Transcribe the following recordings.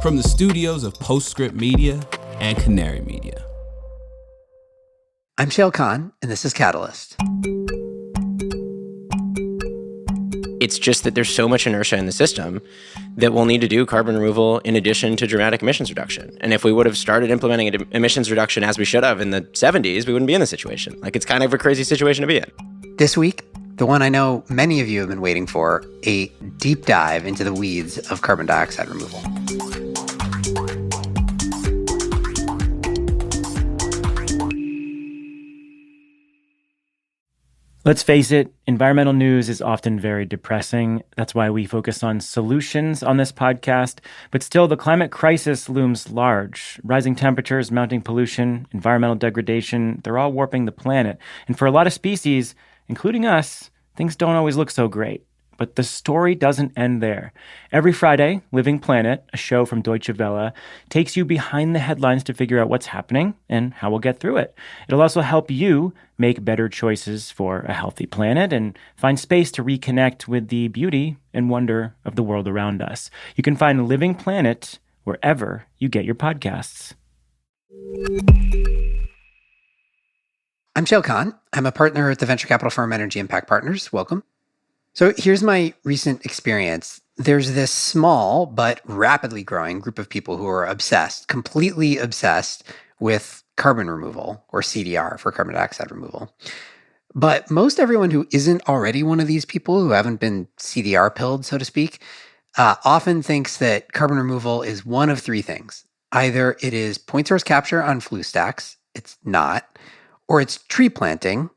From the studios of Postscript Media and Canary Media. I'm Shayle Khan, and this is Catalyst. It's just that there's so much inertia in the system that we'll need to do carbon removal in addition to dramatic emissions reduction. And if we would have started implementing emissions reduction as we should have in the 70s, we wouldn't be in this situation. Like, it's kind of a crazy situation to be in. This week, the one I know many of you have been waiting for, a deep dive into the weeds of carbon dioxide removal. Let's face it, environmental news is often very depressing. That's why we focus on solutions on this podcast. But still, the climate crisis looms large. Rising temperatures, mounting pollution, environmental degradation, they're all warping the planet. And for a lot of species, including us, things don't always look so great. But the story doesn't end there. Every Friday, Living Planet, a show from Deutsche Welle, takes you behind the headlines to figure out what's happening and how we'll get through it. It'll also help you make better choices for a healthy planet and find space to reconnect with the beauty and wonder of the world around us. You can find Living Planet wherever you get your podcasts. I'm Shayle Khan. I'm a partner at the venture capital firm Energy Impact Partners. Welcome. So here's my recent experience. There's this small but rapidly growing group of people who are obsessed, completely obsessed with carbon removal, or CDR for carbon dioxide removal. But most everyone who isn't already one of these people, who haven't been CDR pilled, so to speak, often thinks that carbon removal is one of three things. Either it is point source capture on flue stacks, it's not, or it's tree planting,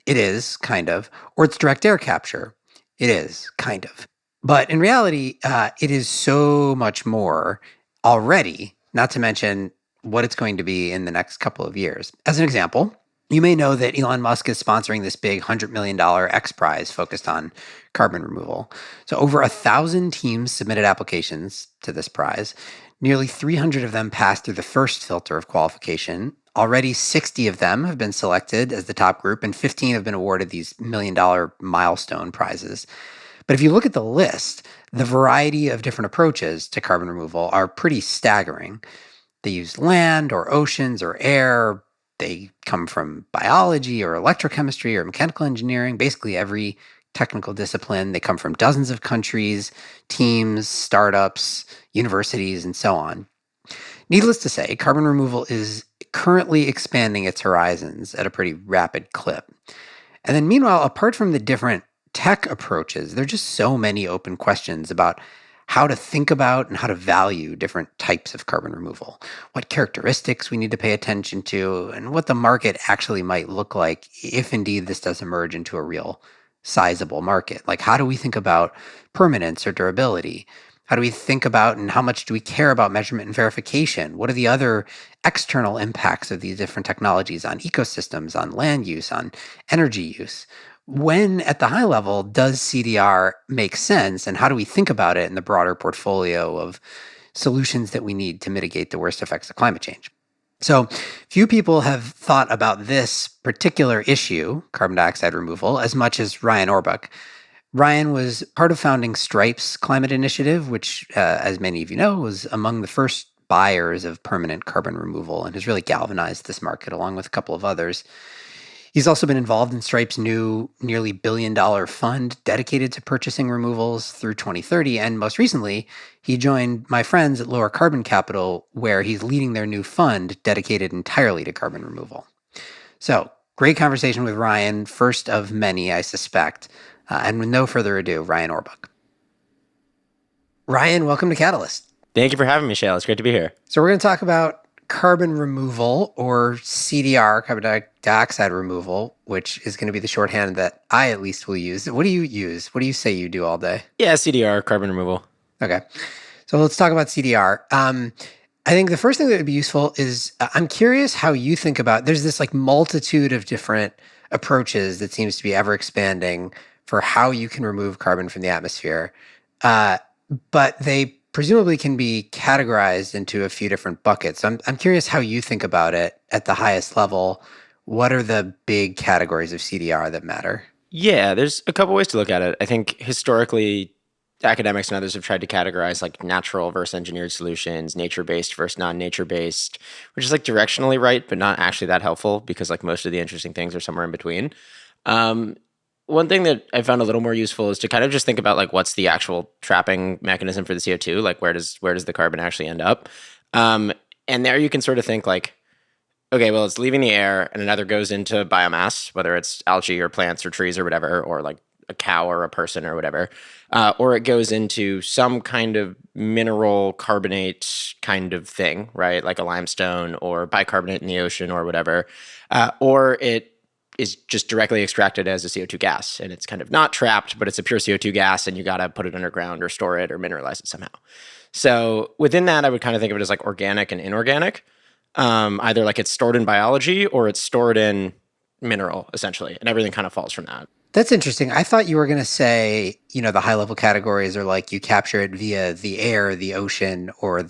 it is, kind of, or it's direct air capture. It is, kind of. But in reality, it is so much more already, not to mention what it's going to be in the next couple of years. As an example, you may know that Elon Musk is sponsoring this big $100 million X Prize focused on carbon removal. So over 1,000 teams submitted applications to this prize. Nearly 300 of them passed through the first filter of qualification. Already 60 of them have been selected as the top group, and 15 have been awarded these $1 million milestone prizes. But if you look at the list, the variety of different approaches to carbon removal are pretty staggering. They use land or oceans or air. They come from biology or electrochemistry or mechanical engineering, basically every technical discipline. They come from dozens of countries, teams, startups, universities, and so on. Needless to say, carbon removal is currently expanding its horizons at a pretty rapid clip. And then meanwhile, apart from the different tech approaches, there are just so many open questions about how to think about and how to value different types of carbon removal, what characteristics we need to pay attention to, and what the market actually might look like if indeed this does emerge into a real sizable market. Like, how do we think about permanence or durability? How do we think about and how much do we care about measurement and verification? What are the other external impacts of these different technologies on ecosystems, on land use, on energy use? When, at the high level, does CDR make sense, and how do we think about it in the broader portfolio of solutions that we need to mitigate the worst effects of climate change? So few people have thought about this particular issue, carbon dioxide removal, as much as Ryan Orbuch. Ryan was part of founding Stripe's climate initiative, which, as many of you know, was among the first buyers of permanent carbon removal and has really galvanized this market along with a couple of others. He's also been involved in Stripe's new nearly $1 billion fund dedicated to purchasing removals through 2030. And most recently, he joined my friends at Lowercarbon Capital, where he's leading their new fund dedicated entirely to carbon removal. So, great conversation with Ryan, first of many, I suspect. And with no further ado, Ryan Orbuch. Ryan, welcome to Catalyst. Thank you for having me, Shayle. It's great to be here. So we're going to talk about carbon removal, or CDR, carbon dioxide removal, which is going to be the shorthand that I at least will use. What do you use? What do you say you do all day? Yeah, CDR, carbon removal. Okay. So let's talk about CDR. I think the first thing that would be useful is I'm curious how you think about, there's this like multitude of different approaches that seems to be ever expanding for how you can remove carbon from the atmosphere. But they presumably can be categorized into a few different buckets. So I'm curious how you think about it at the highest level. What are the big categories of CDR that matter? Yeah, there's a couple ways to look at it. I think historically, academics and others have tried to categorize like natural versus engineered solutions, nature-based versus non-nature-based, which is like directionally right, but not actually that helpful because like most of the interesting things are somewhere in between. One thing that I found a little more useful is to kind of just think about like what's the actual trapping mechanism for the CO2, like where does the carbon actually end up? And there you can sort of think like, okay, well, it's leaving the air and it either goes into biomass, whether it's algae or plants or trees or whatever, or like a cow or a person or whatever, or it goes into some kind of mineral carbonate kind of thing, right? Like a limestone or bicarbonate in the ocean or whatever, or it is just directly extracted as a CO2 gas and it's kind of not trapped, but it's a pure CO2 gas and you got to put it underground or store it or mineralize it somehow. So within that, I would kind of think of it as like organic and inorganic. Either like it's stored in biology or it's stored in mineral, essentially, and everything kind of falls from that. That's interesting. I thought you were going to say, the high level categories are like you capture it via the air, the ocean, or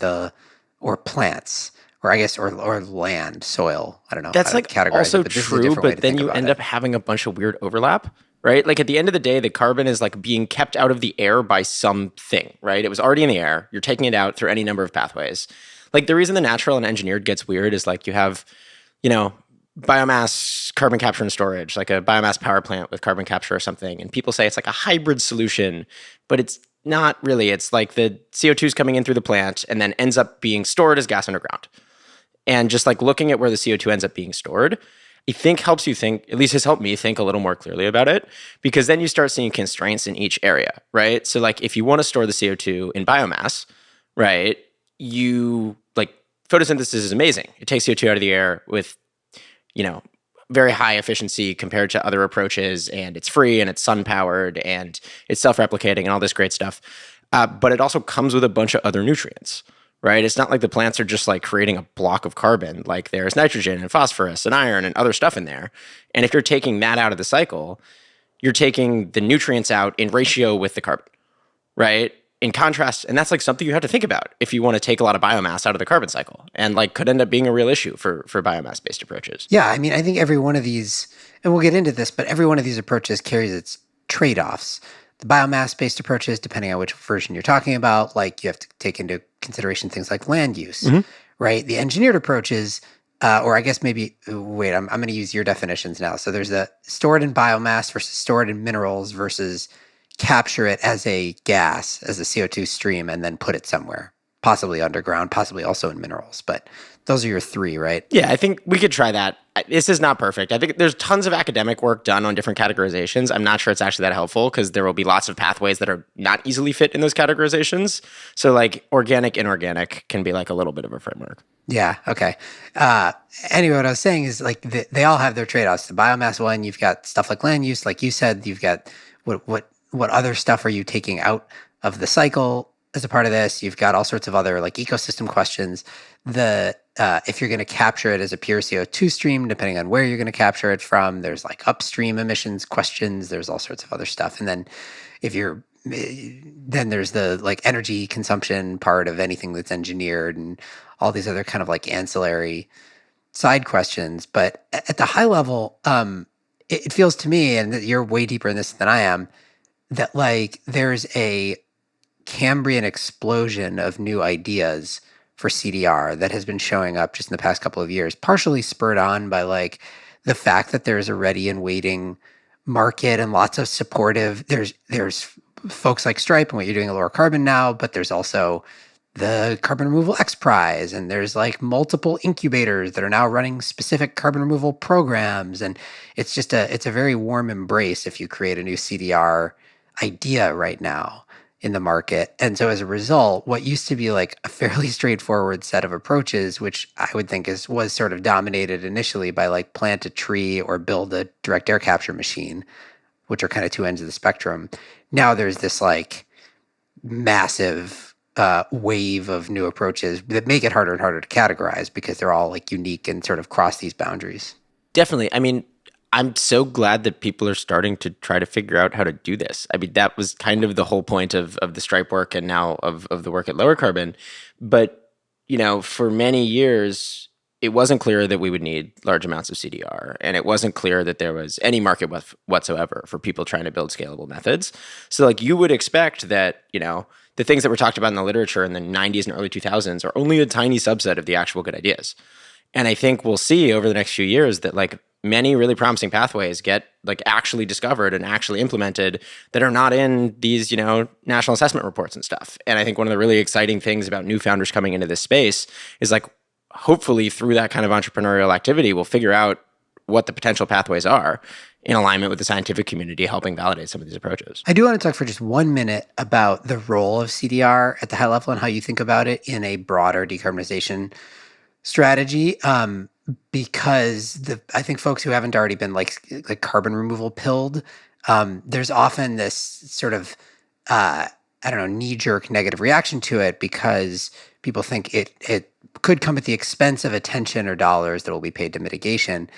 plants, or I guess or land, soil. I don't know. That's how to like categorize also it, but this is a true, different way but to then think you about end it. up having a bunch of weird overlap, right? Like at the end of the day, the carbon is like being kept out of the air by something, right? It was already in the air. You're taking it out through any number of pathways. Like the reason the natural and engineered gets weird is like you have, biomass carbon capture and storage, like a biomass power plant with carbon capture or something. And people say it's like a hybrid solution, but it's not really. It's like the CO2 is coming in through the plant and then ends up being stored as gas underground. And just like looking at where the CO2 ends up being stored, I think helps you think, at least has helped me think a little more clearly about it, because then you start seeing constraints in each area, right? So like if you want to store the CO2 in biomass, right, you like photosynthesis is amazing. It takes CO2 out of the air with very high efficiency compared to other approaches, and it's free and it's sun powered and it's self-replicating and all this great stuff. But it also comes with a bunch of other nutrients, right? It's not like the plants are just like creating a block of carbon. Like there's nitrogen and phosphorus and iron and other stuff in there. And if you're taking that out of the cycle, you're taking the nutrients out in ratio with the carbon, right? In contrast, and that's like something you have to think about if you want to take a lot of biomass out of the carbon cycle, and like could end up being a real issue for biomass-based approaches. Yeah, I mean, I think every one of these, and we'll get into this, but every one of these approaches carries its trade-offs. The biomass-based approaches, depending on which version you're talking about, like you have to take into consideration things like land use, right? The engineered approaches, or I guess maybe, wait, I'm going to use your definitions now. So there's the stored in biomass versus stored in minerals versus capture it as a gas, as a CO2 stream, and then put it somewhere, possibly underground, possibly also in minerals. But those are your three, right? Yeah, I think we could try that. This is not perfect. I think there's tons of academic work done on different categorizations. I'm not sure it's actually that helpful because there will be lots of pathways that are not easily fit in those categorizations. So like organic, inorganic can be like a little bit of a framework. Yeah, okay. Anyway, what I was saying is like they all have their trade-offs. The biomass one, you've got stuff like land use, like you said, you've got what other stuff are you taking out of the cycle as a part of this? You've got all sorts of other like ecosystem questions. If you're going to capture it as a pure CO2 stream, depending on where you're going to capture it from, there's like upstream emissions questions. There's all sorts of other stuff. And then then there's the like energy consumption part of anything that's engineered and all these other kind of like ancillary side questions. But at the high level, it feels to me, and you're way deeper in this than I am, that like there's a Cambrian explosion of new ideas for CDR that has been showing up just in the past couple of years, partially spurred on by like the fact that there's a ready and waiting market and lots of supportive. There's folks like Stripe and what you're doing at Lowercarbon now, but there's also the Carbon Removal X Prize, and there's like multiple incubators that are now running specific carbon removal programs, and it's a very warm embrace if you create a new CDR idea right now in the market. And so as a result, what used to be like a fairly straightforward set of approaches, which I would think was sort of dominated initially by like plant a tree or build a direct air capture machine, which are kind of two ends of the spectrum. Now there's this like massive wave of new approaches that make it harder and harder to categorize because they're all like unique and sort of cross these boundaries. Definitely. I mean, I'm so glad that people are starting to try to figure out how to do this. I mean, that was kind of the whole point of the Stripe work and now of the work at Lowercarbon. But, for many years, it wasn't clear that we would need large amounts of CDR, and it wasn't clear that there was any market whatsoever for people trying to build scalable methods. So like you would expect that, the things that were talked about in the literature in the 90s and early 2000s are only a tiny subset of the actual good ideas. And I think we'll see over the next few years that like many really promising pathways get like actually discovered and actually implemented that are not in these, national assessment reports and stuff. And I think one of the really exciting things about new founders coming into this space is like, hopefully through that kind of entrepreneurial activity, we'll figure out what the potential pathways are in alignment with the scientific community, helping validate some of these approaches. I do want to talk for just 1 minute about the role of CDR at the high level and how you think about it in a broader decarbonization strategy. Because I think folks who haven't already been like carbon removal pilled, there's often this sort of knee-jerk negative reaction to it because people think it could come at the expense of attention or dollars that will be paid to mitigation.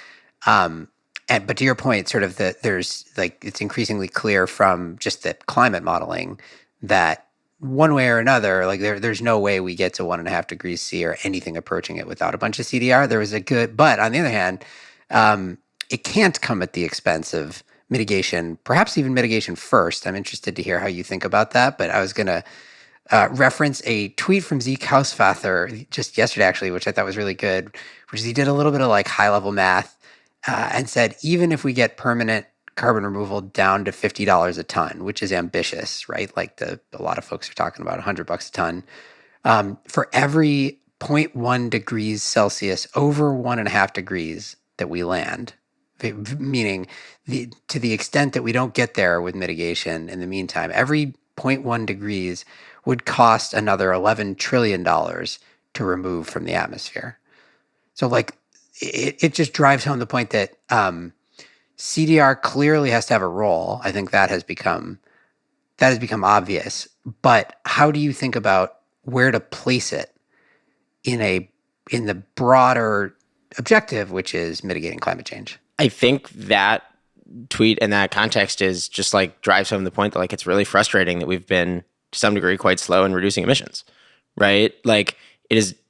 But to your point, sort of there's like it's increasingly clear from just the climate modeling that one way or another, like there's no way we get to 1.5 degrees C or anything approaching it without a bunch of CDR. But on the other hand, it can't come at the expense of mitigation, perhaps even mitigation first. I'm interested to hear how you think about that. But I was going to reference a tweet from Zeke Hausfather just yesterday, actually, which I thought was really good, which is he did a little bit of like high-level math and said, even if we get permanent carbon removal down to $50 a ton, which is ambitious, right? Like a lot of folks are talking about $100 a ton. For every 0.1 degrees Celsius over 1.5 degrees that we land, meaning to the extent that we don't get there with mitigation in the meantime, every 0.1 degrees would cost another $11 trillion to remove from the atmosphere. So like it just drives home the point that CDR clearly has to have a role. I think that has become obvious. But how do you think about where to place it in the broader objective, which is mitigating climate change? I think that tweet and that context is just like drives home the point that like it's really frustrating that we've been to some degree quite slow in reducing emissions, right? Like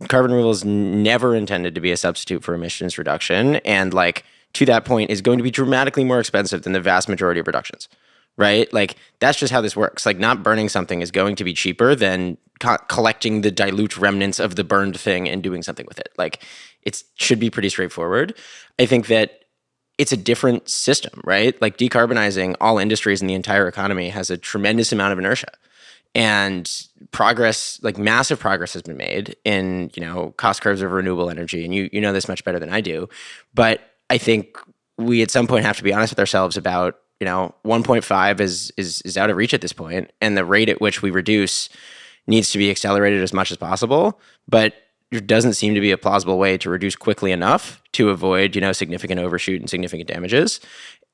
carbon removal is never intended to be a substitute for emissions reduction, and like to that point is going to be dramatically more expensive than the vast majority of reductions, right? Like that's just how this works. Like not burning something is going to be cheaper than collecting the dilute remnants of the burned thing and doing something with it. Like it should be pretty straightforward. I think that it's a different system, right? Like decarbonizing all industries in the entire economy has a tremendous amount of inertia. And progress, like massive progress has been made in, cost curves of renewable energy. And you know this much better than I do. But I think we at some point have to be honest with ourselves about, 1.5 is out of reach at this point, and the rate at which we reduce needs to be accelerated as much as possible. But there doesn't seem to be a plausible way to reduce quickly enough to avoid, significant overshoot and significant damages.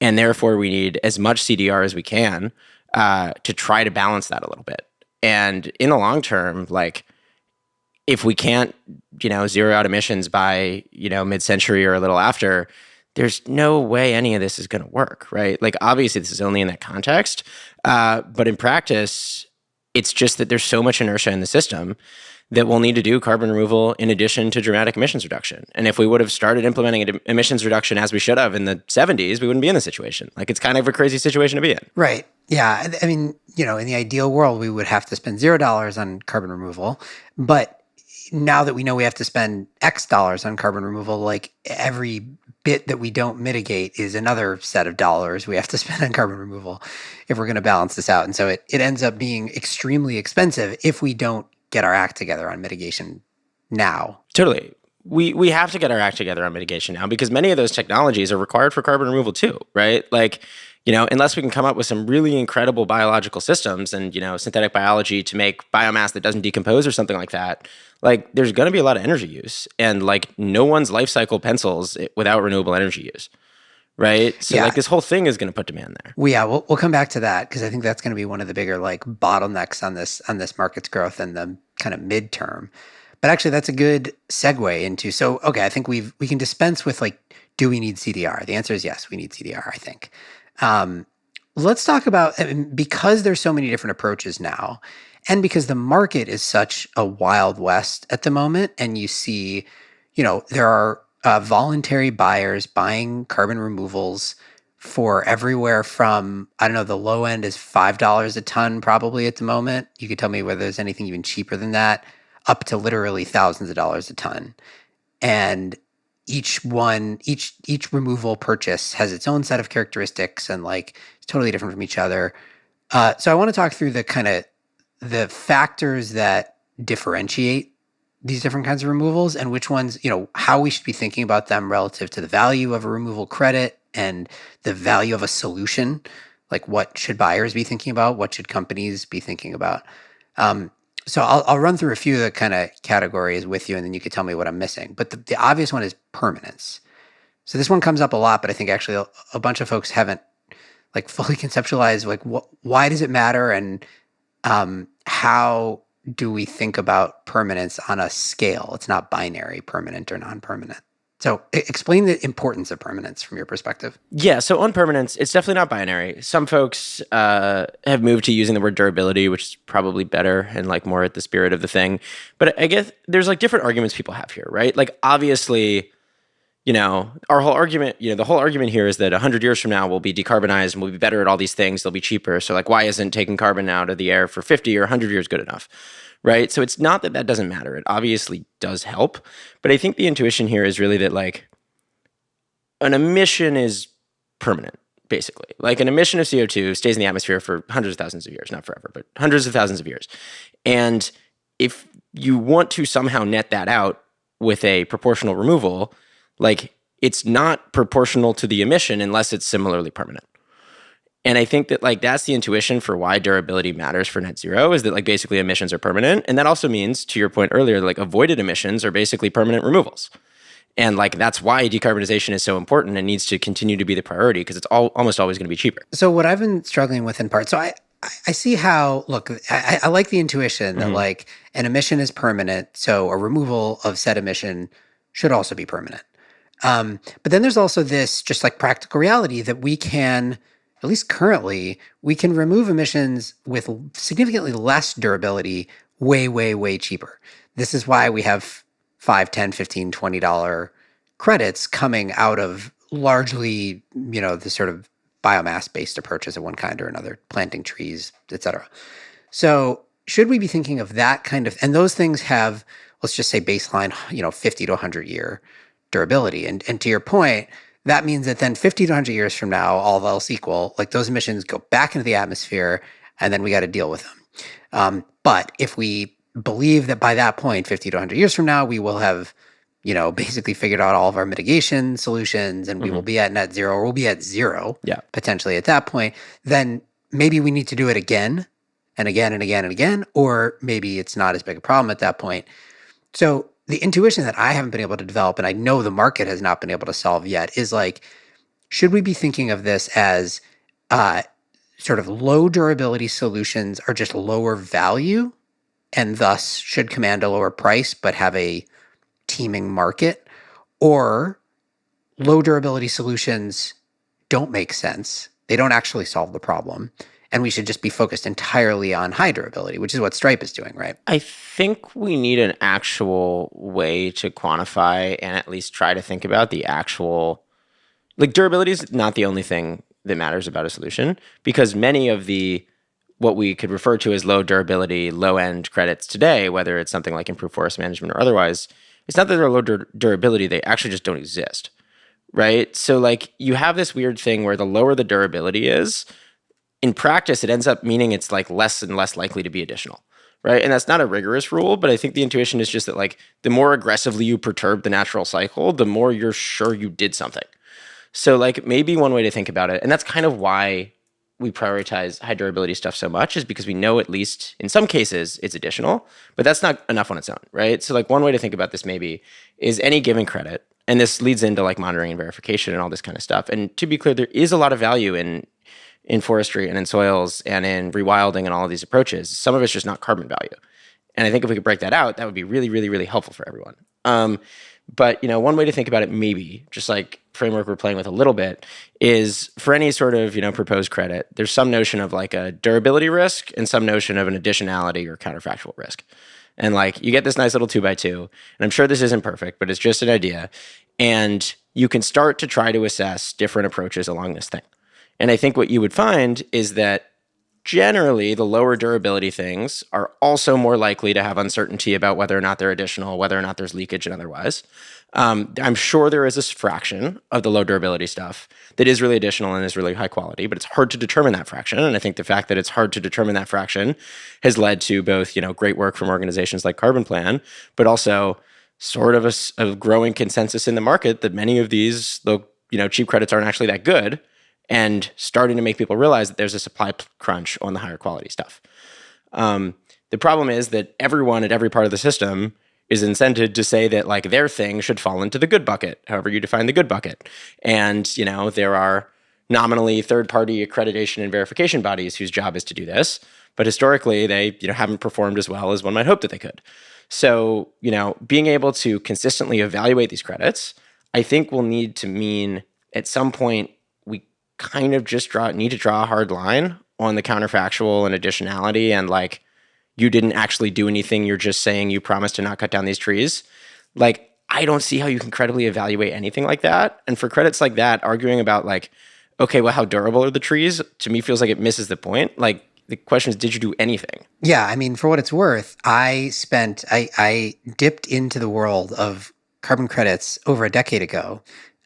And therefore, we need as much CDR as we can to try to balance that a little bit. And in the long term, like if we can't, zero out emissions by, mid-century or a little after, there's no way any of this is going to work, right? Like obviously this is only in that context, but in practice, it's just that there's so much inertia in the system that we'll need to do carbon removal in addition to dramatic emissions reduction. And if we would have started implementing emissions reduction as we should have in the 70s, we wouldn't be in this situation. Like it's kind of a crazy situation to be in. Right. Yeah. I mean, in the ideal world, we would have to spend $0 on carbon removal. But now that we know we have to spend X dollars on carbon removal, like every bit that we don't mitigate is another set of dollars we have to spend on carbon removal if we're going to balance this out. And so it ends up being extremely expensive if we don't get our act together on mitigation now. Totally. We have to get our act together on mitigation now because many of those technologies are required for carbon removal too, right? Like, unless we can come up with some really incredible biological systems and, synthetic biology to make biomass that doesn't decompose or something like that, like there's going to be a lot of energy use, and like no one's life cycle pencils without renewable energy use. Right. So like this whole thing is going to put demand there. We'll come back to that because I think that's going to be one of the bigger like bottlenecks on this market's growth in the kind of midterm. But actually that's a good segue into, I think we can dispense with like, do we need CDR? The answer is yes, we need CDR, I think. Let's talk about, because there's so many different approaches now, and because the market is such a wild west at the moment, and you see, there are voluntary buyers buying carbon removals for everywhere from, I don't know, the low end is $5 a ton probably at the moment. You could tell me whether there's anything even cheaper than that, up to literally thousands of dollars a ton. And each removal purchase has its own set of characteristics and like it's totally different from each other. So I want to talk through the factors that differentiate these different kinds of removals and which ones, how we should be thinking about them relative to the value of a removal credit and the value of a solution. Like what should buyers be thinking about? What should companies be thinking about? So I'll run through a few of the kind of categories with you, and then you can tell me what I'm missing. But the obvious one is permanence. So this one comes up a lot, but I think actually a bunch of folks haven't like fully conceptualized like why does it matter, and how do we think about permanence on a scale? It's not binary, permanent or non-permanent. So explain the importance of permanence from your perspective. Yeah, so on permanence, it's definitely not binary. Some folks have moved to using the word durability, which is probably better and like more at the spirit of the thing. But I guess there's like different arguments people have here, right? Like obviously, our whole argument, the whole argument here is that 100 years from now we'll be decarbonized and we'll be better at all these things. They'll be cheaper. So like, why isn't taking carbon out of the air for 50 or 100 years good enough? Right? So it's not that doesn't matter. It obviously does help. But I think the intuition here is really that like an emission is permanent, basically. Like an emission of CO2 stays in the atmosphere for hundreds of thousands of years, not forever, but hundreds of thousands of years. And if you want to somehow net that out with a proportional removal, like it's not proportional to the emission unless it's similarly permanent. And I think that like that's the intuition for why durability matters for net zero is that like basically emissions are permanent. And that also means, to your point earlier, like avoided emissions are basically permanent removals. And like that's why decarbonization is so important and needs to continue to be the priority because it's almost always going to be cheaper. So what I've been struggling with in part, so I see how, look, I like the intuition that like an emission is permanent, so a removal of said emission should also be permanent. But then there's also this just like practical reality that we can, at least currently, we can remove emissions with significantly less durability way, way, way cheaper. This is why we have $5, $10, $15, $20 credits coming out of largely, the sort of biomass-based approaches of one kind or another, planting trees, et cetera. So should we be thinking of that kind of, and those things have, let's just say baseline, 50 to 100 year durability. And to your point, that means that then 50 to 100 years from now, all else equal, like those emissions go back into the atmosphere and then we got to deal with them. But if we believe that by that point, 50 to 100 years from now, we will have, basically figured out all of our mitigation solutions and we will be at net zero or we'll be at zero potentially at that point, then maybe we need to do it again and again and again and again, or maybe it's not as big a problem at that point. So the intuition that I haven't been able to develop, and I know the market has not been able to solve yet, is like, should we be thinking of this as sort of low durability solutions are just lower value and thus should command a lower price but have a teeming market? Or low durability solutions don't make sense. They don't actually solve the problem. And we should just be focused entirely on high durability, which is what Stripe is doing, right? I think we need an actual way to quantify and at least try to think about the actual, like durability is not the only thing that matters about a solution because many of the, what we could refer to as low durability, low end credits today, whether it's something like improved forest management or otherwise, it's not that they're low durability, they actually just don't exist, right? So like you have this weird thing where the lower the durability is, in practice, it ends up meaning it's like less and less likely to be additional, right? And that's not a rigorous rule, but I think the intuition is just that like the more aggressively you perturb the natural cycle, the more you're sure you did something. So like maybe one way to think about it, and that's kind of why we prioritize high durability stuff so much is because we know at least in some cases it's additional, but that's not enough on its own, right? So like one way to think about this maybe is any given credit, and this leads into like monitoring and verification and all this kind of stuff. And to be clear, there is a lot of value in forestry and in soils and in rewilding and all of these approaches. Some of it's just not carbon value. And I think if we could break that out, that would be really, really, really helpful for everyone. But one way to think about it, maybe just like framework we're playing with a little bit, is for any sort of proposed credit, there's some notion of like a durability risk and some notion of an additionality or counterfactual risk. And like you get this nice little 2x2, and I'm sure this isn't perfect, but it's just an idea. And you can start to try to assess different approaches along this thing. And I think what you would find is that generally the lower durability things are also more likely to have uncertainty about whether or not they're additional, whether or not there's leakage and otherwise. I'm sure there is a fraction of the low durability stuff that is really additional and is really high quality, but it's hard to determine that fraction. And I think the fact that it's hard to determine that fraction has led to both, great work from organizations like Carbon Plan, but also sort of a growing consensus in the market that many of these, cheap credits aren't actually that good, and starting to make people realize that there's a supply crunch on the higher quality stuff. The problem is that everyone at every part of the system is incented to say that like their thing should fall into the good bucket, however you define the good bucket. And, there are nominally third-party accreditation and verification bodies whose job is to do this, but historically they, haven't performed as well as one might hope that they could. So, being able to consistently evaluate these credits, I think will need to mean at some point we kind of just need to draw a hard line on the counterfactual and additionality and like, you didn't actually do anything, you're just saying you promised to not cut down these trees. Like, I don't see how you can credibly evaluate anything like that. And for credits like that, arguing about like, okay, well, how durable are the trees, to me feels like it misses the point. Like, the question is, did you do anything? Yeah, I mean, for what it's worth, I dipped into the world of carbon credits over a decade ago.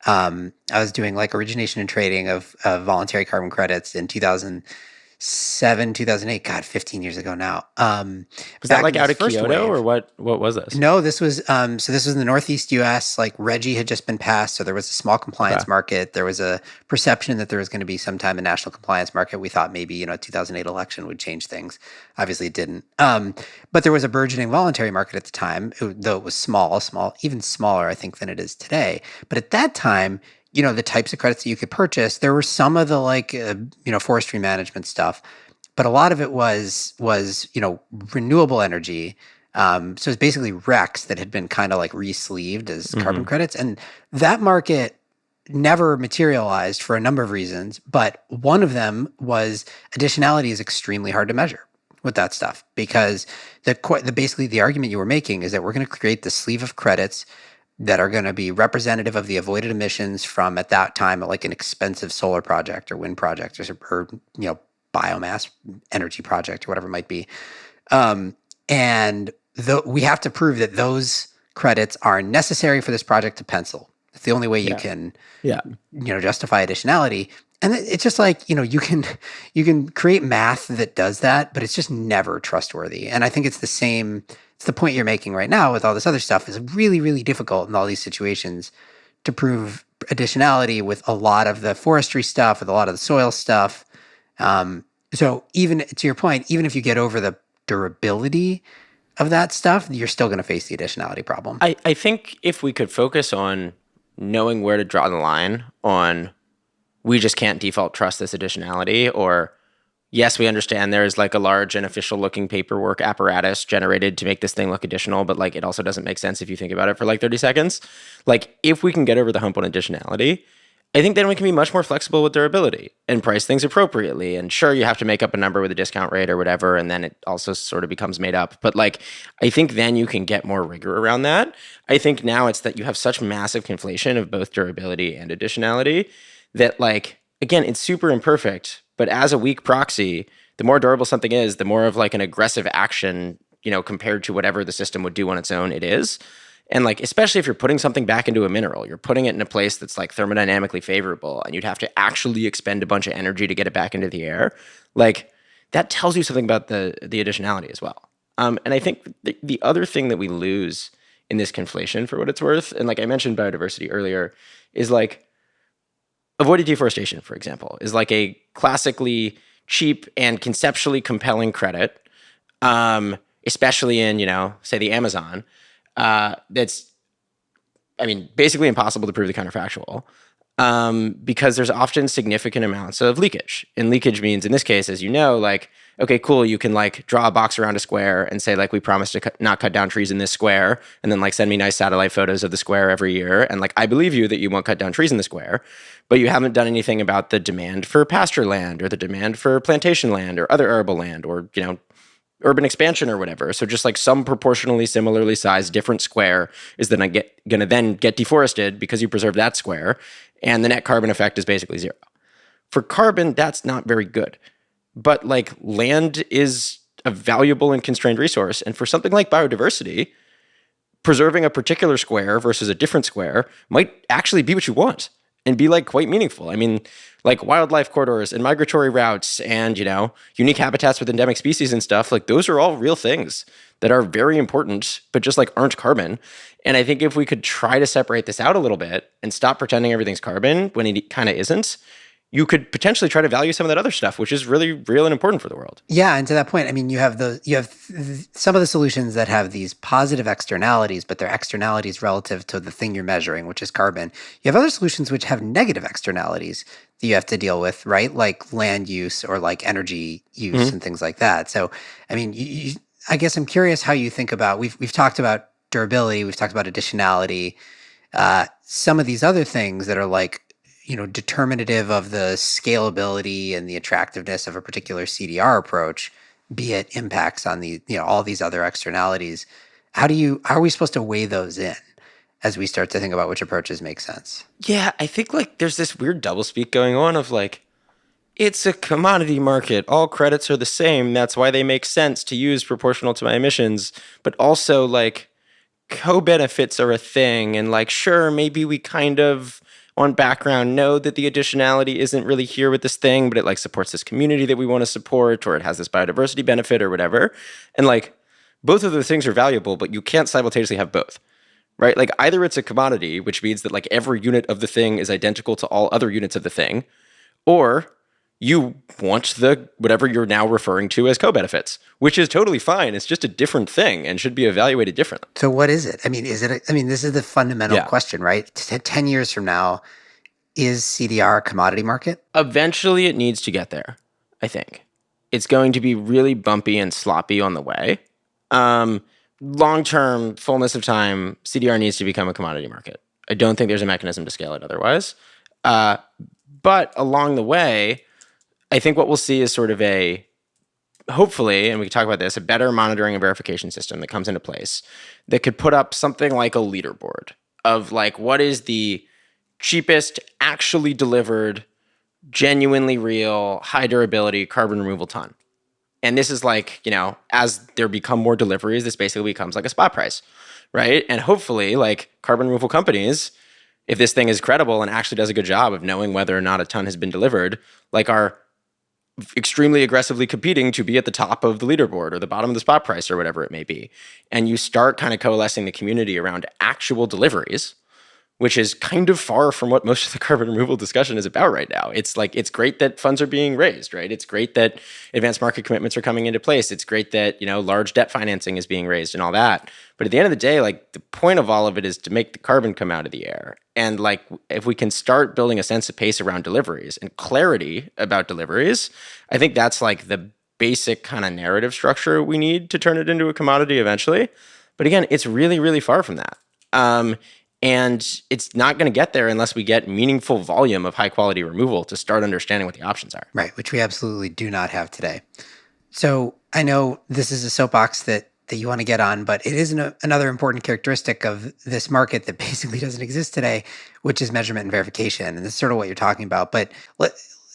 I was doing like origination and trading of voluntary carbon credits in 2007, 2008, God, 15 years ago now. Was that like out of Kyoto or what was this? No, this was, so this was in the Northeast US, like RGGI had just been passed. So there was a small compliance market. There was a perception that there was going to be sometime a national compliance market. We thought maybe, 2008 election would change things. Obviously it didn't. But there was a burgeoning voluntary market at the time, though it was small, even smaller, I think, than it is today. But at that time, the types of credits that you could purchase, there were some of the like, forestry management stuff, but a lot of it was, renewable energy. So it's basically RECs that had been kind of like re-sleeved as carbon credits. And that market never materialized for a number of reasons. But one of them was additionality is extremely hard to measure with that stuff, because basically the argument you were making is that we're going to create the sleeve of credits that are going to be representative of the avoided emissions from, at that time, like an expensive solar project or wind project or biomass energy project or whatever it might be. And we have to prove that those credits are necessary for this project to pencil. It's the only way you can, justify additionality. And it's just like, you can create math that does that, but it's just never trustworthy. And I think it's the same. It's the point you're making right now with all this other stuff is really, really difficult in all these situations to prove additionality with a lot of the forestry stuff, with a lot of the soil stuff. So even to your point, even if you get over the durability of that stuff, you're still going to face the additionality problem. I think if we could focus on knowing where to draw the line on, we just can't default trust this additionality, or yes, we understand there's like a large and official looking paperwork apparatus generated to make this thing look additional, but like it also doesn't make sense if you think about it for like 30 seconds. Like if we can get over the hump on additionality, I think then we can be much more flexible with durability and price things appropriately. And sure, you have to make up a number with a discount rate or whatever, and then it also sort of becomes made up. But like, I think then you can get more rigor around that. I think now it's that you have such massive conflation of both durability and additionality that like, again, it's super imperfect, but as a weak proxy, the more durable something is, the more of like an aggressive action, compared to whatever the system would do on its own, it is. And like, especially if you're putting something back into a mineral, you're putting it in a place that's like thermodynamically favorable, and you'd have to actually expend a bunch of energy to get it back into the air. Like that tells you something about the additionality as well. And I think the other thing that we lose in this conflation, for what it's worth, and like I mentioned biodiversity earlier, is like, avoided deforestation, for example, is like a classically cheap and conceptually compelling credit, especially in, say the Amazon, that's, basically impossible to prove the counterfactual. because there's often significant amounts of leakage. And leakage means, in this case, as you know, like, okay, cool, you can like draw a box around a square and say like, we promise to not cut down trees in this square, and then like send me nice satellite photos of the square every year. And like, I believe you that you won't cut down trees in the square, but you haven't done anything about the demand for pasture land or the demand for plantation land or other arable land or, urban expansion or whatever. So just like some proportionally similarly sized different square is then going to then get deforested because you preserve that square. And the net carbon effect is basically zero. For carbon, that's not very good. But like land is a valuable and constrained resource. And for something like biodiversity, preserving a particular square versus a different square might actually be what you want and be like quite meaningful. I mean, like wildlife corridors and migratory routes and, unique habitats with endemic species and stuff, like those are all real things that are very important, but just like aren't carbon. And I think if we could try to separate this out a little bit and stop pretending everything's carbon when it kind of isn't, you could potentially try to value some of that other stuff, which is really real and important for the world. Yeah, and to that point, I mean, you have some of the solutions that have these positive externalities, but they're externalities relative to the thing you're measuring, which is carbon. You have other solutions which have negative externalities that you have to deal with, right? Like land use or like energy use and things like that. So, I mean, I guess I'm curious how you think about. We've talked about durability, we've talked about additionality, some of these other things that are like, determinative of the scalability and the attractiveness of a particular CDR approach, be it impacts on the, all these other externalities. How are we supposed to weigh those in as we start to think about which approaches make sense? Yeah, I think like there's this weird doublespeak going on of like, it's a commodity market. All credits are the same. That's why they make sense to use proportional to my emissions. But also like co-benefits are a thing. And like, sure, maybe we kind of on background know that the additionality isn't really here with this thing, but it like supports this community that we want to support, or it has this biodiversity benefit or whatever. And like both of those things are valuable, but you can't simultaneously have both, right? Like either it's a commodity, which means that like every unit of the thing is identical to all other units of the thing, or you want the whatever you're now referring to as co-benefits, which is totally fine. It's just a different thing and should be evaluated differently. So what is it? I mean, this is the fundamental question, right? 10 years from now, is CDR a commodity market? Eventually it needs to get there, I think. It's going to be really bumpy and sloppy on the way. Long-term, fullness of time, CDR needs to become a commodity market. I don't think there's a mechanism to scale it otherwise. But along the way, I think what we'll see is sort of hopefully, and we can talk about this, a better monitoring and verification system that comes into place that could put up something like a leaderboard of like, what is the cheapest, actually delivered, genuinely real, high durability carbon removal ton. And this is like, as there become more deliveries, this basically becomes like a spot price, right? And hopefully like carbon removal companies, if this thing is credible and actually does a good job of knowing whether or not a ton has been delivered, like are extremely aggressively competing to be at the top of the leaderboard or the bottom of the spot price or whatever it may be. And you start kind of coalescing the community around actual deliveries, which is kind of far from what most of the carbon removal discussion is about right now. It's like, it's great that funds are being raised, right? It's great that advanced market commitments are coming into place. It's great that, large debt financing is being raised and all that. But at the end of the day, like the point of all of it is to make the carbon come out of the air. And like, if we can start building a sense of pace around deliveries and clarity about deliveries, I think that's like the basic kind of narrative structure we need to turn it into a commodity eventually. But again, it's really, really far from that. And it's not going to get there unless we get meaningful volume of high quality removal to start understanding what the options are. Right, which we absolutely do not have today. So I know this is a soapbox that you want to get on, but it is another important characteristic of this market that basically doesn't exist today, which is measurement and verification. And that's sort of what you're talking about. But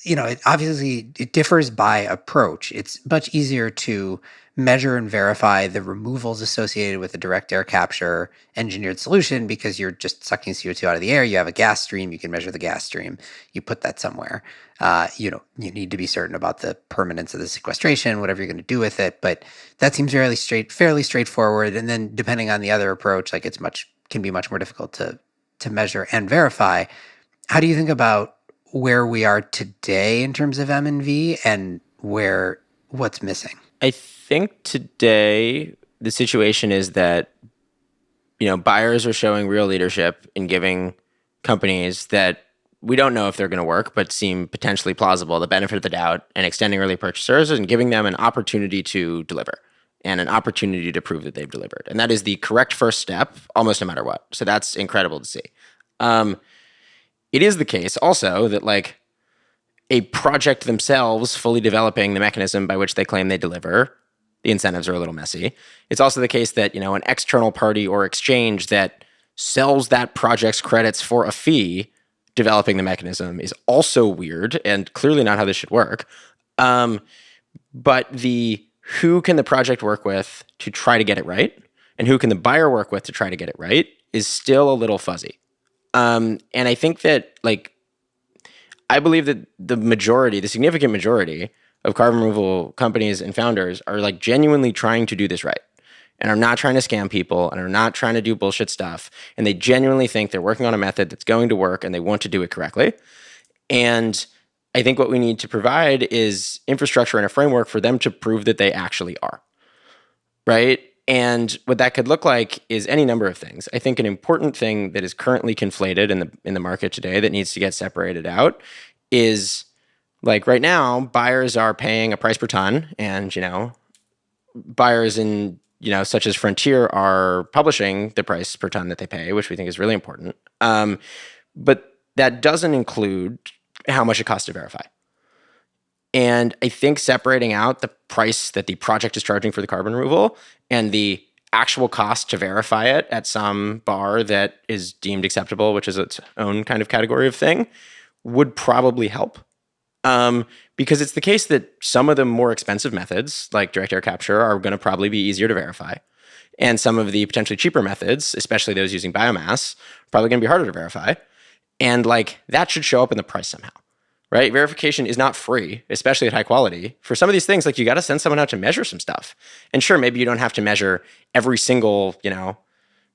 it differs by approach. It's much easier to measure and verify the removals associated with a direct air capture engineered solution because you're just sucking CO2 out of the air. You have a gas stream. You can measure the gas stream. You put that somewhere. You need to be certain about the permanence of the sequestration, whatever you're going to do with it. But that seems fairly straightforward. And then depending on the other approach, like can be much more difficult to measure and verify. How do you think about where we are today in terms of M&V and what's missing? I think today the situation is that, buyers are showing real leadership in giving companies that we don't know if they're going to work, but seem potentially plausible, the benefit of the doubt, and extending early purchasers and giving them an opportunity to deliver and an opportunity to prove that they've delivered. And that is the correct first step, almost no matter what. So that's incredible to see. It is the case also that like a project themselves fully developing the mechanism by which they claim they deliver, the incentives are a little messy. It's also the case that, an external party or exchange that sells that project's credits for a fee developing the mechanism is also weird and clearly not how this should work. But who can the project work with to try to get it right and who can the buyer work with to try to get it right is still a little fuzzy. And I think that I believe that the significant majority of carbon removal companies and founders are like genuinely trying to do this right and are not trying to scam people and are not trying to do bullshit stuff. And they genuinely think they're working on a method that's going to work and they want to do it correctly. And I think what we need to provide is infrastructure and a framework for them to prove that they actually are, right? And what that could look like is any number of things. I think an important thing that is currently conflated in the market today that needs to get separated out is like right now, buyers are paying a price per ton, and buyers in such as Frontier are publishing the price per ton that they pay, which we think is really important. But that doesn't include how much it costs to verify. And I think separating out the price that the project is charging for the carbon removal and the actual cost to verify it at some bar that is deemed acceptable, which is its own kind of category of thing, would probably help. Because it's the case that some of the more expensive methods, like direct air capture, are going to probably be easier to verify. And some of the potentially cheaper methods, especially those using biomass, are probably going to be harder to verify. And that should show up in the price somehow, right? Verification is not free, especially at high quality. For some of these things, you got to send someone out to measure some stuff. And sure, maybe you don't have to measure every single,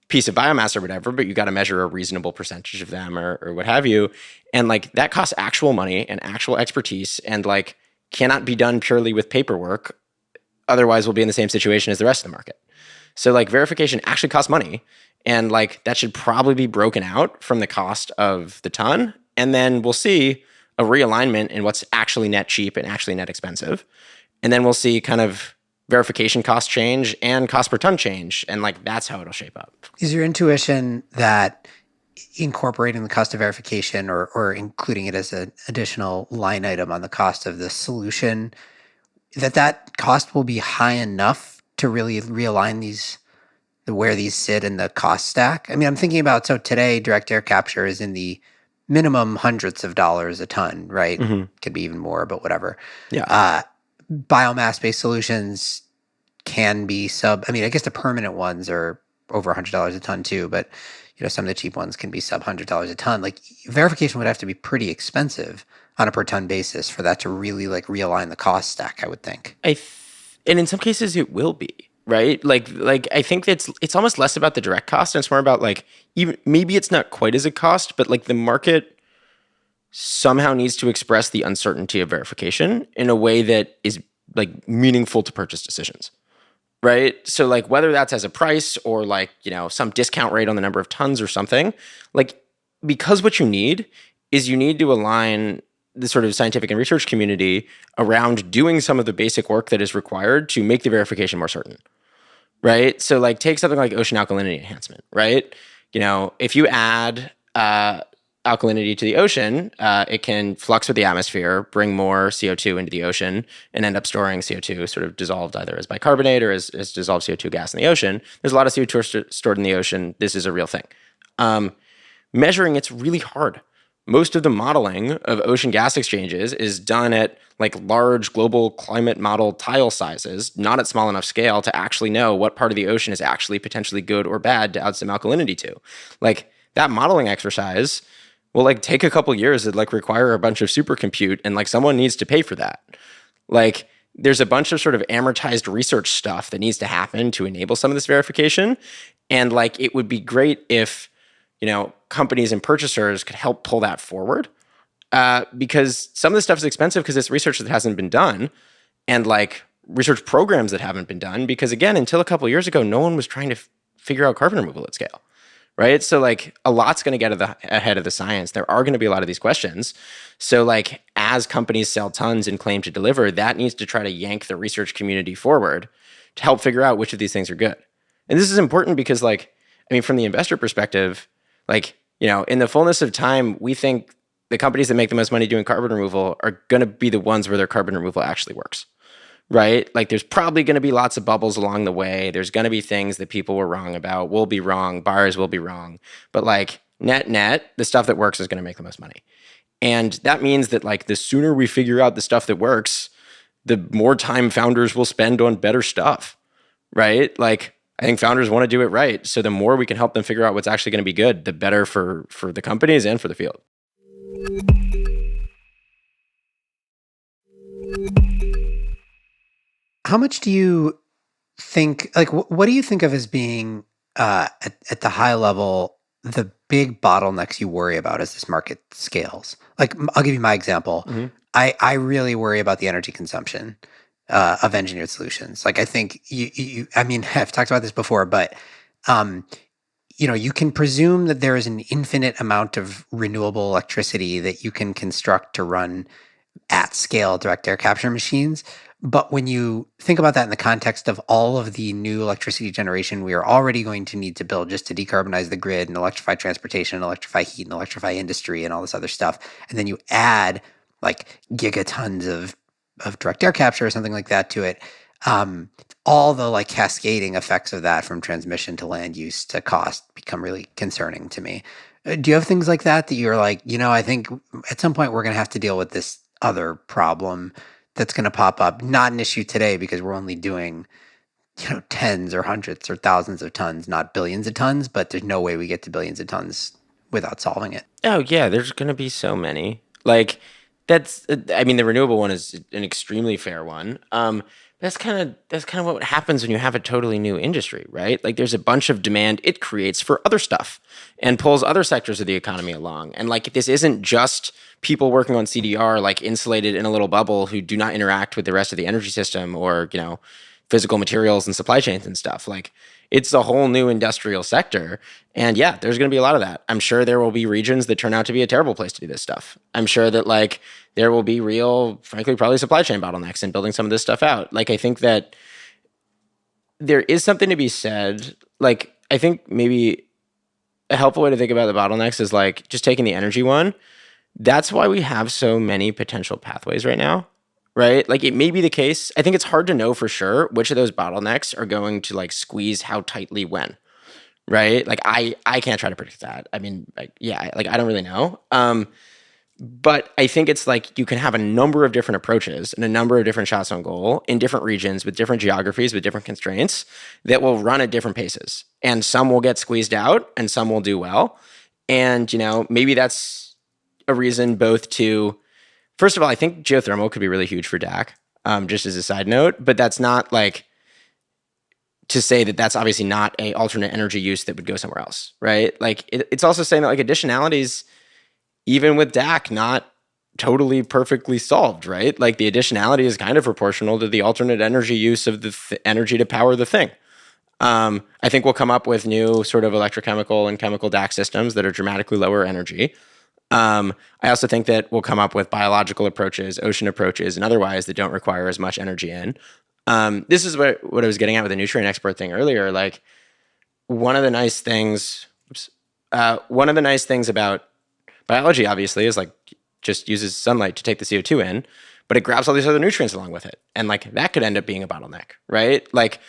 piece of biomass or whatever, but you got to measure a reasonable percentage of them or what have you. And that costs actual money and actual expertise and cannot be done purely with paperwork. Otherwise, we'll be in the same situation as the rest of the market. So verification actually costs money. And that should probably be broken out from the cost of the ton. And then we'll see a realignment in what's actually net cheap and actually net expensive. And then we'll see kind of verification cost change and cost per ton change. And that's how it'll shape up. Is your intuition that incorporating the cost of verification or including it as an additional line item on the cost of the solution, that cost will be high enough to really realign where these sit in the cost stack? I mean, I'm thinking about, so today direct air capture is in the minimum hundreds of dollars a ton, right? Mm-hmm. Could be even more, but whatever. Yeah. Biomass-based solutions can be I guess the permanent ones are over $100 a ton too, but some of the cheap ones can be sub $100 a ton. Verification would have to be pretty expensive on a per ton basis for that to really realign the cost stack, I would think. And in some cases it will be, right? I think it's almost less about the direct cost and it's more about even maybe it's not quite as a cost, but the market somehow needs to express the uncertainty of verification in a way that is meaningful to purchase decisions. Right? So whether that's as a price or some discount rate on the number of tons or something, because what you need to align the sort of scientific and research community around doing some of the basic work that is required to make the verification more certain. Right? So take something like ocean alkalinity enhancement, right? If you add alkalinity to the ocean, it can flux with the atmosphere, bring more CO2 into the ocean, and end up storing CO2 sort of dissolved either as bicarbonate or as dissolved CO2 gas in the ocean. There's a lot of CO2 stored in the ocean. This is a real thing. Measuring it's really hard. Most of the modeling of ocean gas exchanges is done at large global climate model tile sizes, not at small enough scale to actually know what part of the ocean is actually potentially good or bad to add some alkalinity to. That modeling exercise will take a couple years. It require a bunch of supercompute and someone needs to pay for that. There's a bunch of sort of amortized research stuff that needs to happen to enable some of this verification. And it would be great if, companies and purchasers could help pull that forward. Because some of this stuff is expensive because it's research that hasn't been done and research programs that haven't been done. Because again, until a couple of years ago, no one was trying to figure out carbon removal at scale. right? So like a lot's going to get ahead of the science. There are going to be a lot of these questions. So like as companies sell tons and claim to deliver, that needs to try to yank the research community forward to help figure out which of these things are good. And this is important because like, I mean, from the investor perspective, like, you know, in the fullness of time, we think the companies that make the most money doing carbon removal are going to be the ones where their carbon removal actually works. Right? Like there's probably going to be lots of bubbles along the way. There's going to be things that people were wrong about, will be wrong, buyers will be wrong. But like net, the stuff that works is going to make the most money. And that means that like the sooner we figure out the stuff that works, the more time founders will spend on better stuff. Right? Like I think founders want to do it right. So the more we can help them figure out what's actually going to be good, the better for the companies and for the field. How much do you think, like, what do you think of as being, at the high level, the big bottlenecks you worry about as this market scales? Like, I'll give you my example. Mm-hmm. I really worry about the energy consumption of engineered solutions. Like, I think I mean, I've talked about this before, but, you know, you can presume that there is an infinite amount of renewable electricity that you can construct to run at scale direct air capture machines. But when you think about that in the context of all of the new electricity generation we are already going to need to build just to decarbonize the grid and electrify transportation and electrify heat and electrify industry and all this other stuff, and then you add like gigatons of direct air capture or something like that to it, all the like cascading effects of that from transmission to land use to cost become really concerning to me. Do you have things like that you're like, you know, I think at some point we're going to have to deal with this other problem that's going to pop up? Not an issue today because we're only doing, you know, tens or hundreds or thousands of tons, not billions of tons, but there's no way we get to billions of tons without solving it. Oh yeah, there's going to be so many. Like that's, I mean, the renewable one is an extremely fair one. That's kind of what happens when you have a totally new industry, right? Like there's a bunch of demand it creates for other stuff and pulls other sectors of the economy along. And like this isn't just people working on CDR like insulated in a little bubble who do not interact with the rest of the energy system or, you know, physical materials and supply chains and stuff. Like it's a whole new industrial sector. And yeah, there's going to be a lot of that. I'm sure there will be regions that turn out to be a terrible place to do this stuff. I'm sure that like there will be real, frankly, probably supply chain bottlenecks in building some of this stuff out. Like I think that there is something to be said. Like I think maybe a helpful way to think about the bottlenecks is like just taking the energy one. That's why we have so many potential pathways right now. Right? Like it may be the case. I think it's hard to know for sure which of those bottlenecks are going to like squeeze how tightly when. Right? Like I can't try to predict that. I mean, like, yeah, like I don't really know. But I think it's like you can have a number of different approaches and a number of different shots on goal in different regions with different geographies, with different constraints that will run at different paces. And some will get squeezed out and some will do well. And, you know, maybe that's a reason both to, first of all, I think geothermal could be really huge for DAC, just as a side note, but that's not like to say that that's obviously not a alternate energy use that would go somewhere else, right? Like it's also saying that like additionalities, even with DAC, not totally perfectly solved, right? Like the additionality is kind of proportional to the alternate energy use of the energy to power the thing. I think we'll come up with new sort of electrochemical and chemical DAC systems that are dramatically lower energy. I also think that we'll come up with biological approaches, ocean approaches, and otherwise that don't require as much energy in. This is what I was getting at with the nutrient export thing earlier. Like one of the nice things about biology, obviously, is like just uses sunlight to take the CO2 in, but it grabs all these other nutrients along with it. And like that could end up being a bottleneck, right? Like,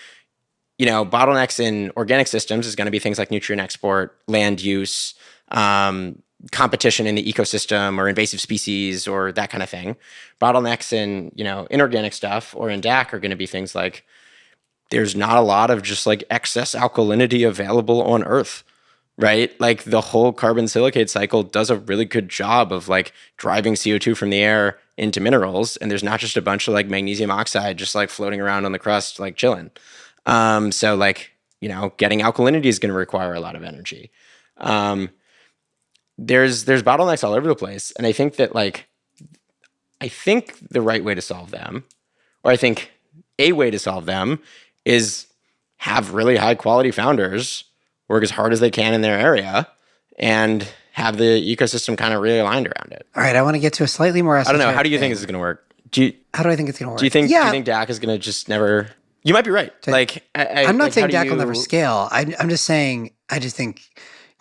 you know, bottlenecks in organic systems is going to be things like nutrient export, land use, competition in the ecosystem or invasive species or that kind of thing. Bottlenecks in, you know, inorganic stuff or in DAC are going to be things like there's not a lot of just like excess alkalinity available on Earth, right? Like the whole carbon silicate cycle does a really good job of like driving CO2 from the air into minerals. And there's not just a bunch of like magnesium oxide just like floating around on the crust, like chilling. So like, you know, getting alkalinity is going to require a lot of energy. There's bottlenecks all over the place. And I think that like, I think the right way to solve them, or I think a way to solve them is have really high quality founders work as hard as they can in their area, and have the ecosystem kind of really aligned around it. All right, I want to get to a slightly more I don't know. esoteric How do you thing. think this is going to work? How do I think it's going to work? Do you think DAC is going to just never? You might be right. I'm not saying how DAC will never scale. I'm just saying I just think,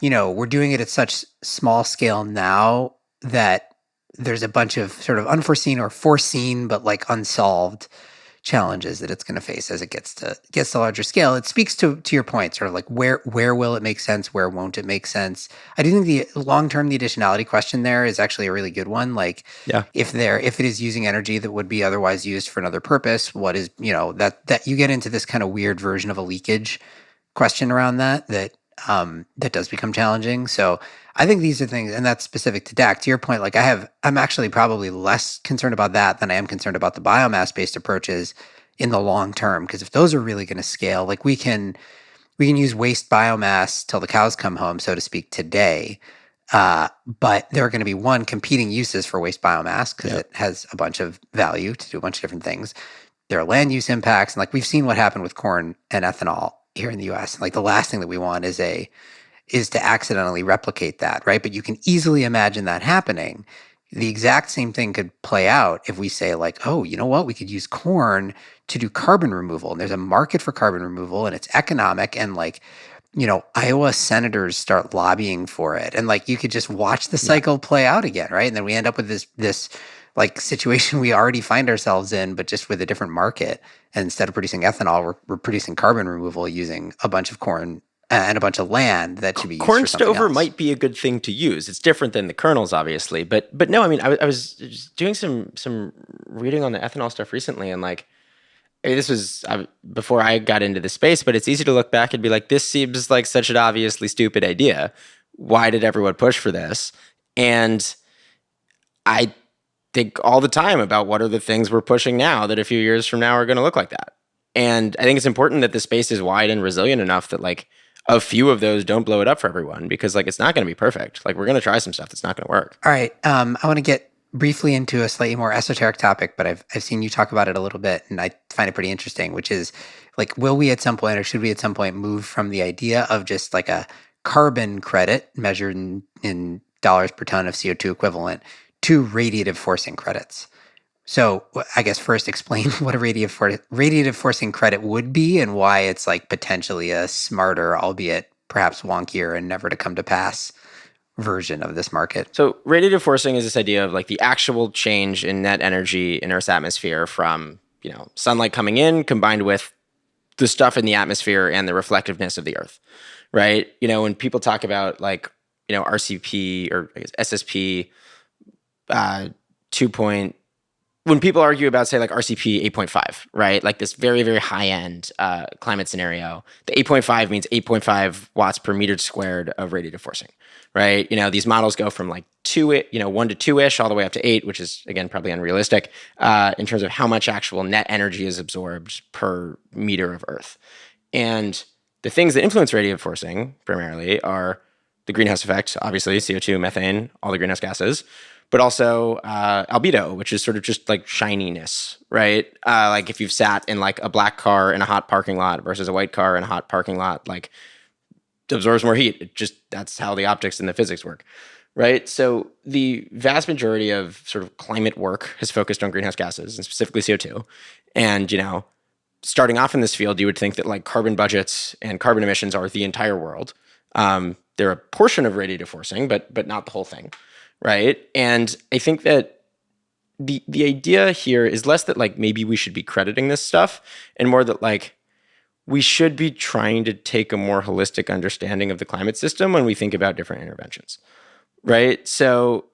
we're doing it at such small scale now that there's a bunch of sort of unforeseen or foreseen but like unsolved challenges that it's going to face as it gets to larger scale. It speaks to your point, sort of like where will it make sense, where won't it make sense? I do think the long-term, the additionality question there is actually a really good one. Like, if it is using energy that would be otherwise used for another purpose, what is, that you get into this kind of weird version of a leakage question around that does become challenging. So I think these are things, and that's specific to DAC. To your point, like I'm actually probably less concerned about that than I am concerned about the biomass-based approaches in the long term. Because if those are really going to scale, like we can use waste biomass till the cows come home, so to speak, today. But there are going to be competing uses for waste biomass because it has a bunch of value to do a bunch of different things. There are land use impacts, and like we've seen what happened with corn and ethanol here in the U.S. And like the last thing that we want is to accidentally replicate that, right? But you can easily imagine that happening. The exact same thing could play out if we say like, oh, you know what? We could use corn to do carbon removal. And there's a market for carbon removal and it's economic. And like, Iowa senators start lobbying for it. And like, you could just watch the cycle play out again, right? And then we end up with this like situation we already find ourselves in, but just with a different market. And instead of producing ethanol, we're producing carbon removal using a bunch of corn and a bunch of land that should be used corn for something stover else. might be a good thing to use. It's different than the kernels, obviously, but no. I mean, I was just doing some reading on the ethanol stuff recently, and like this was before I got into the space. But it's easy to look back and be like, this seems like such an obviously stupid idea. Why did everyone push for this? And I think all the time about what are the things we're pushing now that a few years from now are going to look like that. And I think it's important that the space is wide and resilient enough that like a few of those don't blow it up for everyone, because like it's not going to be perfect. Like we're going to try some stuff that's not going to work. All right. I want to get briefly into a slightly more esoteric topic, but I've seen you talk about it a little bit, and I find it pretty interesting, which is like, will we at some point, or should we at some point move from the idea of just like a carbon credit measured in dollars per ton of CO2 equivalent to radiative forcing credits? So I guess first explain what a radiative forcing credit would be and why it's like potentially a smarter, albeit perhaps wonkier and never to come to pass version of this market. So radiative forcing is this idea of like the actual change in net energy in Earth's atmosphere from, sunlight coming in combined with the stuff in the atmosphere and the reflectiveness of the Earth, right? When people talk about like, RCP or I guess SSP 2. When people argue about, say, like RCP 8.5, right? Like this very, very high-end climate scenario, the 8.5 means 8.5 watts per meter squared of radiative forcing, right? These models go from like 1 to 2-ish all the way up to 8, which is, again, probably unrealistic in terms of how much actual net energy is absorbed per meter of Earth. And the things that influence radiative forcing primarily are the greenhouse effect, obviously, CO2, methane, all the greenhouse gases, but also albedo, which is sort of just like shininess, right? Like if you've sat in like a black car in a hot parking lot versus a white car in a hot parking lot, like it absorbs more heat. That's how the optics and the physics work, right? So the vast majority of sort of climate work has focused on greenhouse gases and specifically CO2. And, starting off in this field, you would think that like carbon budgets and carbon emissions are the entire world. They're a portion of radiative forcing, but not the whole thing. Right. And I think that the idea here is less that like maybe we should be crediting this stuff and more that like we should be trying to take a more holistic understanding of the climate system when we think about different interventions. Right. So,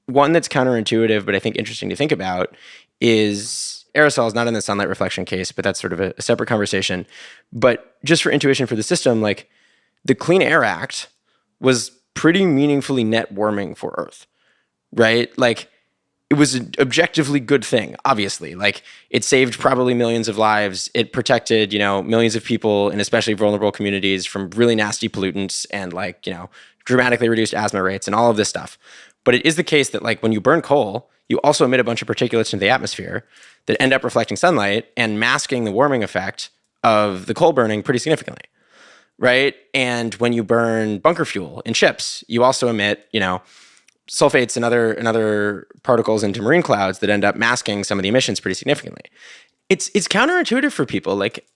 one that's counterintuitive, but I think interesting to think about is aerosols, not in the sunlight reflection case, but that's sort of a separate conversation. But just for intuition for the system, like the Clean Air Act was pretty meaningfully net warming for Earth, right? Like it was an objectively good thing, obviously. Like it saved probably millions of lives. It protected, millions of people and especially vulnerable communities from really nasty pollutants and like, dramatically reduced asthma rates and all of this stuff. But it is the case that like when you burn coal, you also emit a bunch of particulates into the atmosphere that end up reflecting sunlight and masking the warming effect of the coal burning pretty significantly. right? And when you burn bunker fuel in ships, you also emit, sulfates and other particles into marine clouds that end up masking some of the emissions pretty significantly. It's counterintuitive for people, like,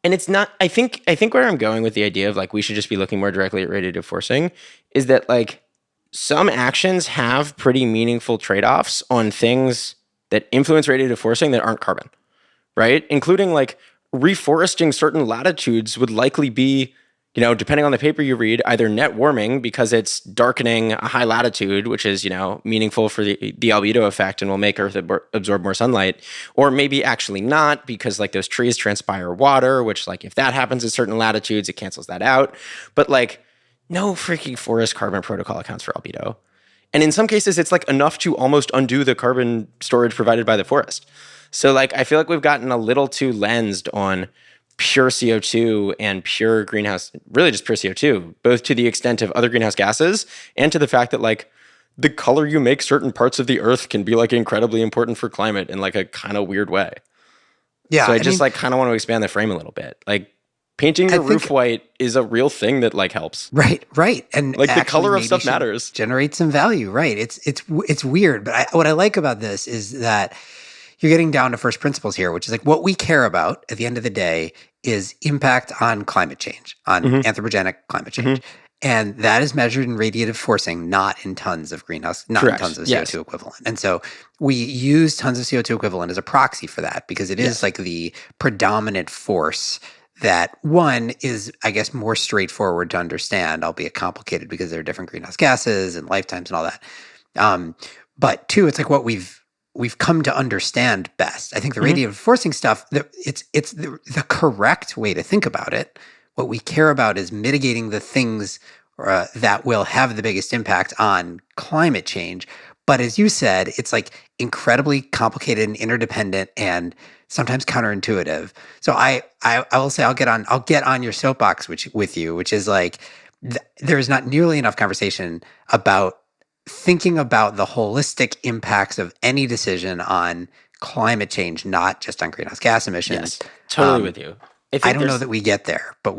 and it's not. I think where I'm going with the idea of like we should just be looking more directly at radiative forcing is that like some actions have pretty meaningful trade-offs on things that influence radiative forcing that aren't carbon, right? Including like reforesting certain latitudes would likely be, depending on the paper you read, either net warming because it's darkening a high latitude, which is, meaningful for the albedo effect and will make Earth absorb more sunlight, or maybe actually not because like those trees transpire water, which like if that happens at certain latitudes, it cancels that out. But like no freaking forest carbon protocol accounts for albedo. And in some cases, it's like enough to almost undo the carbon storage provided by the forest. So like I feel like we've gotten a little too lensed on pure CO2 and pure greenhouse, really just pure CO2, both to the extent of other greenhouse gases and to the fact that like the color you make certain parts of the earth can be like incredibly important for climate in like a kind of weird way. Yeah. So I just like kind of want to expand the frame a little bit. Like painting your roof white is a real thing that like helps. Right. And like the color of stuff matters. Generate some value. Right. It's weird. But what I like about this is that you're getting down to first principles here, which is like what we care about at the end of the day is impact on climate change, on anthropogenic climate change. And that is measured in radiative forcing, not in tons of greenhouse, not in tons of CO2 equivalent. And so we use tons of CO2 equivalent as a proxy for that because it is like the predominant force that one is, I guess, more straightforward to understand, albeit complicated because there are different greenhouse gases and lifetimes and all that. But two, it's like what we've come to understand best. I think the radiative forcing stuff, it's the correct way to think about it. What we care about is mitigating the things that will have the biggest impact on climate change. But as you said, it's like incredibly complicated and interdependent and sometimes counterintuitive. So I will say I'll get on your soapbox with you, which is like there's not nearly enough conversation about thinking about the holistic impacts of any decision on climate change, not just on greenhouse gas emissions. Yes, totally with you. I don't know that we get there, but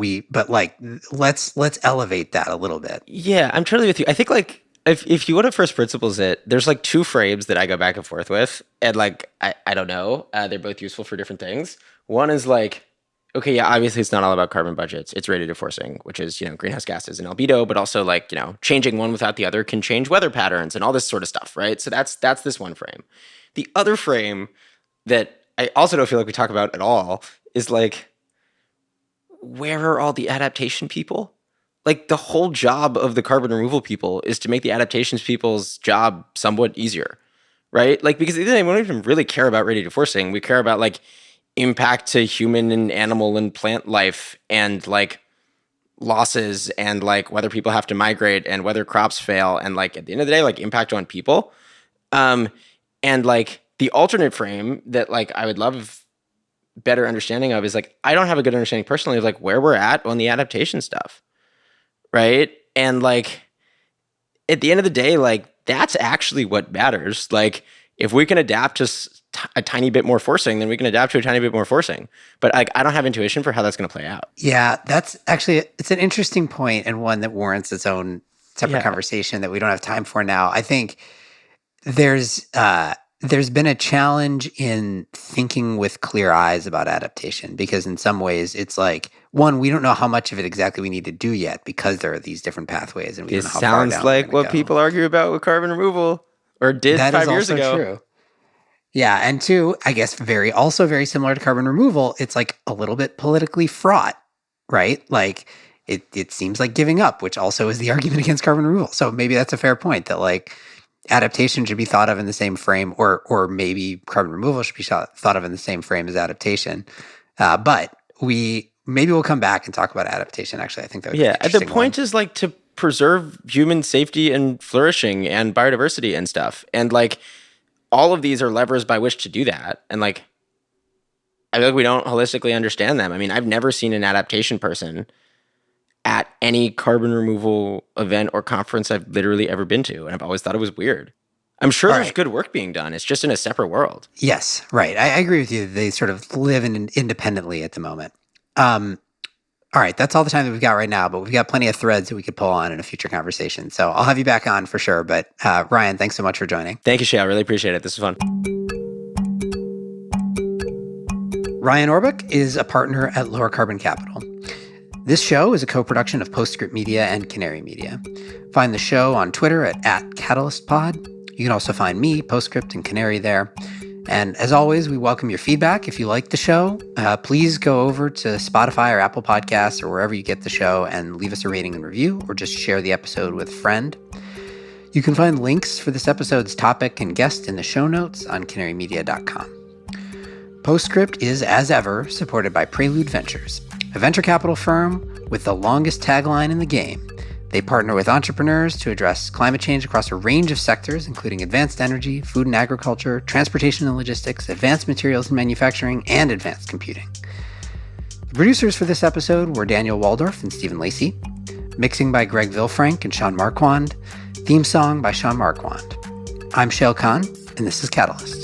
like let's elevate that a little bit. Yeah, I'm totally with you. I think like if you want to first principles it, there's like two frames that I go back and forth with, and like I don't know, they're both useful for different things. One is like, okay, yeah, obviously it's not all about carbon budgets. It's radiative forcing, which is, greenhouse gases and albedo, but also like, changing one without the other can change weather patterns and all this sort of stuff, right? So that's this one frame. The other frame that I also don't feel like we talk about at all is like, where are all the adaptation people? Like the whole job of the carbon removal people is to make the adaptations people's job somewhat easier, right? Like because we don't even really care about radiative forcing. We care about like impact to human and animal and plant life and like losses and like whether people have to migrate and whether crops fail and like at the end of the day like impact on people. And like the alternate frame that like I would love better understanding of is like I don't have a good understanding personally of like where we're at on the adaptation stuff, right? And like at the end of the day like that's actually what matters. Like if we can adapt to a tiny bit more forcing, then we can adapt to a tiny bit more forcing. But like I don't have intuition for how that's going to play out. Yeah, that's actually it's an interesting point and one that warrants its own separate conversation that we don't have time for now. I think there's been a challenge in thinking with clear eyes about adaptation because in some ways it's like, one, we don't know how much of it exactly we need to do yet because there are these different pathways. And we don't know how far down sounds like what people argue about with carbon removal or did that 5 years ago. True. Yeah. And two, I guess very similar to carbon removal, it's like a little bit politically fraught, right? Like it seems like giving up, which also is the argument against carbon removal. So maybe that's a fair point that like, adaptation should be thought of in the same frame, or maybe carbon removal should be thought of in the same frame as adaptation. But we'll come back and talk about adaptation. Actually, I think that would be an interesting the point is like to preserve human safety and flourishing and biodiversity and stuff. And like all of these are levers by which to do that. And like I feel like we don't holistically understand them. I mean, I've never seen an adaptation person at any carbon removal event or conference I've literally ever been to. And I've always thought it was weird. I'm sure there's good work being done. It's just in a separate world. Yes, right. I agree with you. They sort of live independently at the moment. All right, that's all the time that we've got right now, but we've got plenty of threads that we could pull on in a future conversation. So I'll have you back on for sure. But Ryan, thanks so much for joining. Thank you, Shayle. I really appreciate it. This was fun. Ryan Orbuch is a partner at Lowercarbon Capital. This show is a co-production of Postscript Media and Canary Media. Find the show on Twitter at @CatalystPod. You can also find me, Postscript, and Canary there. And as always, we welcome your feedback. If you like the show, please go over to Spotify or Apple Podcasts or wherever you get the show and leave us a rating and review, or just share the episode with a friend. You can find links for this episode's topic and guest in the show notes on canarymedia.com. Postscript is, as ever, supported by Prelude Ventures, a venture capital firm with the longest tagline in the game. They partner with entrepreneurs to address climate change across a range of sectors, including advanced energy, food and agriculture, transportation and logistics, advanced materials and manufacturing, and advanced computing. The producers for this episode were Daniel Waldorf and Stephen Lacey. Mixing by Greg Vilfrank and Sean Marquand. Theme song by Sean Marquand. I'm Shayle Khan, and this is Catalyst.